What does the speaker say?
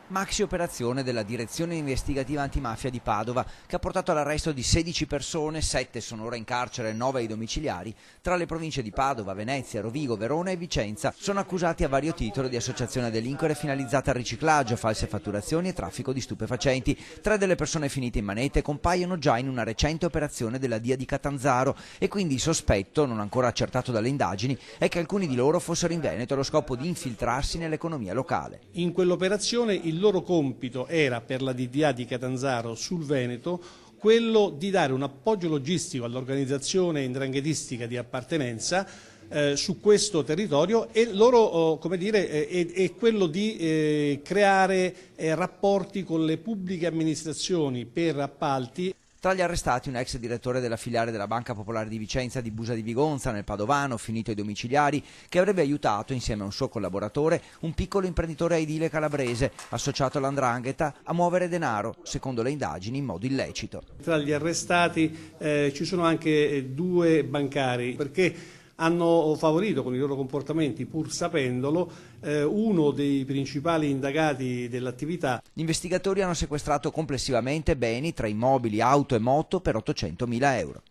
Maxi operazione della Direzione Investigativa Antimafia di Padova, che ha portato all'arresto di 16 persone, 7 sono ora in carcere e 9 ai domiciliari. Tra le province di Padova, Venezia, Rovigo, Verona e Vicenza sono accusati a vario titolo di associazione a delinquere finalizzata al riciclaggio, false fatturazioni e traffico di stupefacenti. 3 delle persone finite in manette compaiono già in una recente operazione della DIA di Catanzaro e quindi il sospetto, non ancora accertato dalle indagini, è che alcuni di loro fossero in Veneto allo scopo di infiltrarsi nell'economia locale. In quell'operazione il loro compito era, per la DDA di Catanzaro sul Veneto, quello di dare un appoggio logistico all'organizzazione 'ndranghetistica di appartenenza su questo territorio e loro, è quello di creare rapporti con le pubbliche amministrazioni per appalti. Tra gli arrestati un ex direttore della filiale della Banca Popolare di Vicenza di Busa di Vigonza, nel Padovano, finito ai domiciliari, che avrebbe aiutato, insieme a un suo collaboratore, un piccolo imprenditore edile calabrese, associato all''ndrangheta, a muovere denaro, secondo le indagini, in modo illecito. Tra gli arrestati ci sono anche 2 bancari, perché hanno favorito con i loro comportamenti, pur sapendolo, uno dei principali indagati dell'attività. Gli investigatori hanno sequestrato complessivamente beni tra immobili, auto e moto per 800.000 euro.